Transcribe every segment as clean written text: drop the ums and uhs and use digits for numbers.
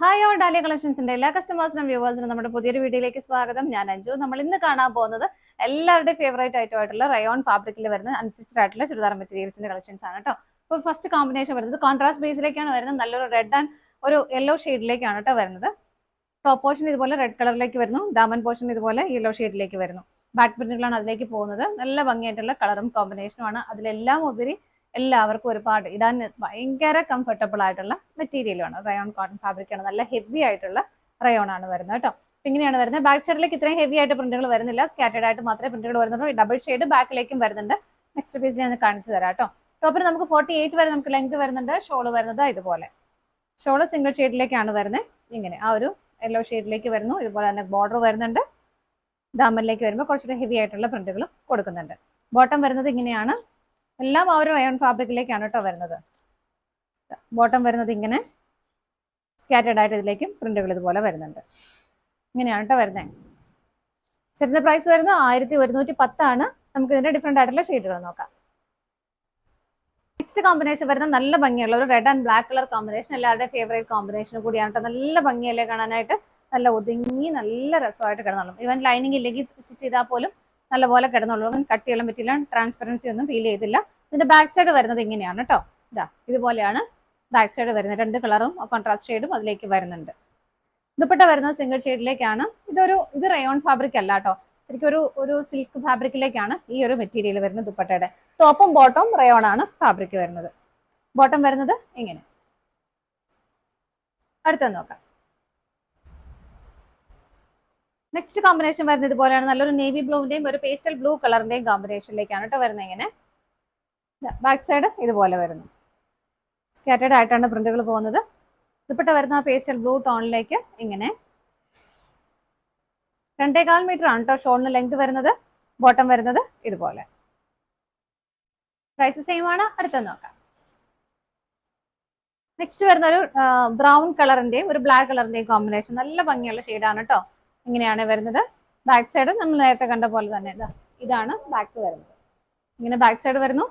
Hi all dahlia കളക്ഷൻസിന്റെ എല്ലാ കസ്റ്റമേഴ്സിനും വ്യൂവേഴ്സിനും നമ്മുടെ പുതിയൊരു വീഡിയോയിലേക്ക് സ്വാഗതം. ഞാൻ അഞ്ജു. നമ്മൾ ഇന്ന് കാണാൻ പോകുന്നത് എല്ലാവരുടെയും ഫേവറേറ്റ് ആയിട്ടുള്ള റയോൺ ഫാബ്രിക്കിൽ വരുന്ന അൺസ്റ്റിച്ച്ഡ് ആയിട്ടുള്ള ചുരിദാർ മെറ്റീരിയൽസിന്റെ കളക്ഷൻസ് ആണ് കേട്ടോ. അപ്പോൾ ഫസ്റ്റ് കോമ്പിനേഷൻ വരുന്നത് കോൺട്രാസ്റ്റ് ബേസിലേക്കാണ് വരുന്നത്. നല്ലൊരു റെഡ് ആൻഡ് ഒരു യെല്ലോ ഷെയ്ഡിലേക്കാണ് കേട്ടോ വരുന്നത്. ടോപ്പ് പോർഷൻ ഇതുപോലെ റെഡ് കളറിലേക്ക് വരുന്നു. ദാമൻ പോർഷൻ ഇതുപോലെ യെല്ലോ ഷെയ്ഡിലേക്ക് വരുന്നു. ബാക്ക് പ്രിന്റുകളാണ് അതിലേക്ക് പോകുന്നത്. നല്ല ഭംഗിയായിട്ടുള്ള കളറും കോമ്പിനേഷനുമാണ്. അതിലെല്ലാം ഉപരി എല്ലാവർക്കും ഒരുപാട് ഇടാൻ ഭയങ്കര കംഫർട്ടബിൾ ആയിട്ടുള്ള മെറ്റീരിയലാണ്. റയോൺ കോട്ടൺ ഫാബ്രിക് ആണ്. നല്ല ഹെവി ആയിട്ടുള്ള റയോൺ ആണ് വരുന്നത് കേട്ടോ. ഇങ്ങനെയാണ് വരുന്നത്. ബാക്ക് സൈഡിലേക്ക് ഇത്രയും ഹെവി ആയിട്ട് പ്രിന്റുകൾ വരുന്നില്ല. സ്കാറ്റേഡ് ആയിട്ട് മാത്രമേ പ്രിന്റുകൾ വരുന്നുള്ളൂ. ഡബിൾ ഷെയ്ഡ് ബാക്കിലേക്കും വരുന്നുണ്ട്. നെക്സ്റ്റ് പീസ് ഞാൻ കാണിച്ചു തരാം കേട്ടോ. ടോപ്പിൽ നമുക്ക് 48 വരെ നമുക്ക് ലെങ്ത് വരുന്നുണ്ട്. ഷോള് വരുന്നത് ഇതുപോലെ. ഷോള് സിംഗിൾ ഷെയ്ഡിലേക്കാണ് വരുന്നത്. ഇങ്ങനെ ആ ഒരു യെല്ലോ ഷെയ്ഡിലേക്ക് വരുന്നു. ഇതുപോലെ തന്നെ ബോർഡർ വരുന്നുണ്ട്. ദാമനിലേക്ക് വരുമ്പോൾ കുറച്ചുകൂടി ഹെവി ആയിട്ടുള്ള പ്രിന്റുകൾ കൊടുക്കുന്നുണ്ട്. ബോട്ടം വരുന്നത് ഇങ്ങനെയാണ്. എല്ലാം ആ ഒരു റയോൺ ഫാബ്രിക്കിലേക്കാണ് കേട്ടോ വരുന്നത്. ബോട്ടം വരുന്നത് ഇങ്ങനെ സ്കാറ്റേഡ് ആയിട്ട് ഇതിലേക്കും പ്രിന്റുകൾ ഇതുപോലെ വരുന്നുണ്ട്. ഇങ്ങനെയാണ് കേട്ടോ വരുന്നത്. സെറ്റിന്റെ പ്രൈസ് വരുന്നത് 1110 ആണ്. നമുക്ക് ഇതിന്റെ ഡിഫറെന്റ് ആയിട്ടുള്ള ഷെയ്ഡുകൾ നോക്കാം. നെക്സ്റ്റ് കോമ്പിനേഷൻ വരുന്നത് നല്ല ഭംഗിയുള്ള ഒരു red and black colour combination. എല്ലാവരുടെയും ഫേവറേറ്റ് കോമ്പിനേഷൻ കൂടിയാണ് കേട്ടോ. നല്ല ഭംഗിയല്ലേ കാണാനായിട്ട്. നല്ല ഒതുങ്ങി നല്ല രസമായിട്ട് കിടന്നോളും. ഇവൻ ലൈനിങ് ഇല്ലെങ്കിൽ സ്റ്റിച്ച് ചെയ്താൽ പോലും നല്ലപോലെ കിടന്നുള്ളൂ. കട്ടിയുള്ള പറ്റില്ല, ട്രാൻസ്പെറൻസി ഒന്നും ഫീൽ ചെയ്തില്ല. ഇതിന്റെ ബാക്ക് സൈഡ് വരുന്നത് ഇങ്ങനെയാണ് കേട്ടോ. ഇതുപോലെയാണ് ബാക്ക് സൈഡ് വരുന്നത്. രണ്ട് കളറും കോൺട്രാസ്റ്റ് ഷെയ്ഡും അതിലേക്ക് വരുന്നുണ്ട്. ദുപ്പട്ട വരുന്നത് സിംഗിൾ ഷെയ്ഡിലേക്കാണ്. ഇത് റയോൺ ഫാബ്രിക് അല്ല കേട്ടോ. ശരിക്കും ഒരു സിൽക്ക് ഫാബ്രിക്കിലേക്കാണ് ഈ ഒരു മെറ്റീരിയൽ വരുന്നത്. ദുപ്പട്ടയുടെ ടോപ്പും ബോട്ടവും റയോൺ ആണ് ഫാബ്രിക് വരുന്നത്. ബോട്ടം വരുന്നത് ഇങ്ങനെ. അടുത്ത നോക്കാം. നെക്സ്റ്റ് കോമ്പിനേഷൻ വരുന്നത് ഇതുപോലെയാണ്. നല്ലൊരു നേവി ബ്ലൂവിന്റെയും ഒരു പേസ്റ്റൽ ബ്ലൂ കളറിന്റെയും കോമ്പിനേഷനിലേക്കാണ് കേട്ടോ വരുന്നത്. ഇങ്ങനെ ബാക്ക് സൈഡ് ഇതുപോലെ വരുന്നു. സ്കാറ്റേഡ് ആയിട്ടാണ് പ്രിന്റുകൾ പോകുന്നത്. ദുപ്പട്ട വരുന്ന പേസ്റ്റൽ ബ്ലൂ ടോണിലേക്ക് ഇങ്ങനെ 2.25 മീറ്റർ ആണ് കേട്ടോ ഷോളിന് ലെങ്ത് വരുന്നത്. ബോട്ടം വരുന്നത് ഇതുപോലെ. പ്രൈസ് സെയിം ആണ്. അടുത്ത നോക്കാം. നെക്സ്റ്റ് വരുന്ന ഒരു ബ്രൗൺ കളറിന്റെയും ഒരു ബ്ലാക്ക് കളറിന്റെയും കോമ്പിനേഷൻ. നല്ല ഭംഗിയുള്ള ഷെയ്ഡാണ് കേട്ടോ. ഇങ്ങനെയാണ് വരുന്നത്. ബാക്ക് സൈഡ് നമ്മൾ നേരത്തെ കണ്ട പോലെ തന്നെ ഇതാണ് ബാക്ക് വരുന്നത്. ഇങ്ങനെ ബാക്ക് സൈഡ് വരുന്നു.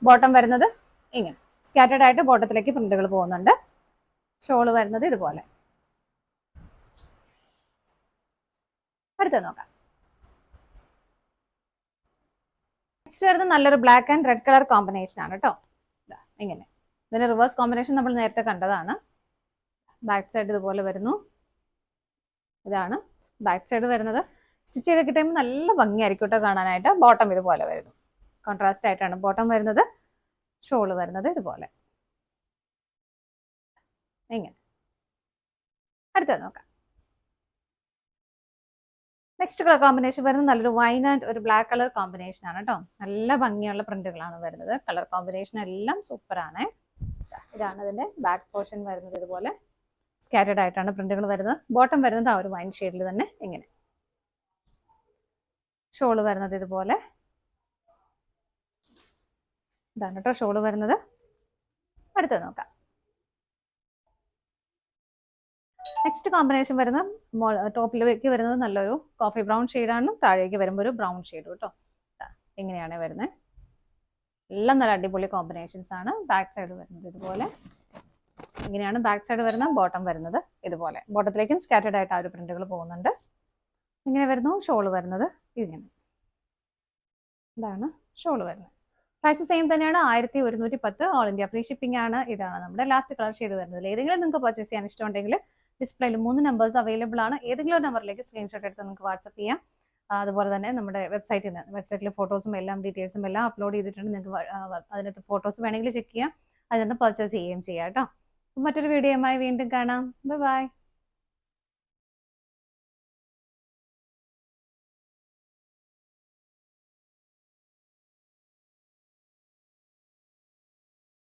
ബോട്ടം വരുന്നത് ഇങ്ങനെ സ്കാറ്റേഡ് ആയിട്ട് ബോട്ടത്തിലേക്ക് പ്രിന്റുകൾ പോകുന്നുണ്ട്. ഷോള് വരുന്നത് ഇതുപോലെ. അടുത്ത നോക്കാം. നെക്സ്റ്റ് വരുന്നത് നല്ലൊരു black and red colour combination ആണ് കേട്ടോ. ഇങ്ങനെ ഇതിന്റെ റിവേഴ്സ് കോമ്പിനേഷൻ നമ്മൾ നേരത്തെ കണ്ടതാണ്. ബാക്ക് സൈഡ് ഇതുപോലെ വരുന്നു. ഇതാണ് ബാക്ക് സൈഡ് വരുന്നത്. സ്റ്റിച്ച് ചെയ്ത് കിട്ടുമ്പോൾ നല്ല ഭംഗിയായിരിക്കും കേട്ടോ കാണാനായിട്ട്. ബോട്ടം ഇതുപോലെ വരുന്നു. കോൺട്രാസ്റ്റ് ആയിട്ടാണ് ബോട്ടം വരുന്നത്. ഷോള് വരുന്നത് ഇതുപോലെ. ഇങ്ങനെ. അടുത്തത് നോക്കാം. നെക്സ്റ്റ് കളർ കോമ്പിനേഷൻ വരുന്നത് നല്ലൊരു വൈൻ ആൻഡ് ഒരു ബ്ലാക്ക് കളർ കോമ്പിനേഷൻ ആണ് കേട്ടോ. നല്ല ഭംഗിയുള്ള പ്രിന്റുകളാണ് വരുന്നത്. കളർ കോമ്പിനേഷൻ എല്ലാം സൂപ്പർ ആണ്. ഇതാണ് ഇതിന്റെ ബാക്ക് പോർഷൻ വരുന്നത്. ഇതുപോലെ സ്കാറ്റേഡ് ആയിട്ടാണ് പ്രിന്റുകൾ വരുന്നത്. ബോട്ടം വരുന്നത് ആ ഒരു വൈൻ ഷെയ്ഡിൽ തന്നെ ഇങ്ങനെ. ഷോള് വരുന്നത് ഇതുപോലെ. ഇതാണ് കേട്ടോ ഷോള് വരുന്നത്. അടുത്തത് നോക്കാം. നെക്സ്റ്റ് കോമ്പിനേഷൻ വരുന്ന ടോപ്പിലേക്ക് വരുന്നത് നല്ലൊരു കോഫി ബ്രൗൺ ഷെയ്ഡാണ്. താഴേക്ക് വരുമ്പോൾ ഒരു ബ്രൗൺ ഷെയ്ഡ് കേട്ടോ. ഇങ്ങനെയാണ് വരുന്നത്. എല്ലാം നല്ല അടിപൊളി കോമ്പിനേഷൻസ് ആണ്. ബാക്ക് സൈഡ് വരുന്നത് ഇതുപോലെ. ഇങ്ങനെയാണ് ബാക്ക് സൈഡ് വരുന്ന. ബോട്ടം വരുന്നത് ഇതുപോലെ. ബോട്ടത്തിലേക്കും സ്കാറ്റേഡ് ആയിട്ട് ആ ഒരു പ്രിന്റുകൾ പോകുന്നുണ്ട്. ഇങ്ങനെ വരുന്നു. ഷോള് വരുന്നത് ഇങ്ങനെ. ഇതാണ് ഷോള് വരുന്നത്. പ്രൈസ് സെയിം തന്നെയാണ്. 1110. ഓൾ ഇന്ത്യ ഫ്രീ ഷിപ്പിംഗ് ആണ്. ഇതാണ് നമ്മുടെ ലാസ്റ്റ് കളർ ഷെയ്ഡ് വരുന്നത്. ഏതെങ്കിലും നിങ്ങൾക്ക് പർച്ചേസ് ചെയ്യാൻ ഇഷ്ടമുണ്ടെങ്കിൽ ഡിസ്പ്ലേയിൽ 3 നമ്പേഴ്സ് അവൈലബിൾ ആണ്. ഏതെങ്കിലും ഒരു നമ്പറിലേക്ക് സ്ക്രീൻഷോട്ട് എടുത്ത് നിങ്ങൾക്ക് വാട്സപ്പ് ചെയ്യാം. അതുപോലെ തന്നെ നമ്മുടെ വെബ്സൈറ്റിൽ ഫോട്ടോസും എല്ലാം ഡീറ്റെയിൽസും എല്ലാം അപ്ലോഡ് ചെയ്തിട്ടുണ്ട്. നിങ്ങൾക്ക് അതിനകത്ത് ഫോട്ടോസ് വേണമെങ്കിൽ ചെക്ക് ചെയ്യാം. അതിനകത്ത് പർച്ചേസ് ചെയ്യുകയും ചെയ്യാം കേട്ടോ. മറ്റൊരു വീഡിയോയുമായി വീണ്ടും കാണാം. ബൈ.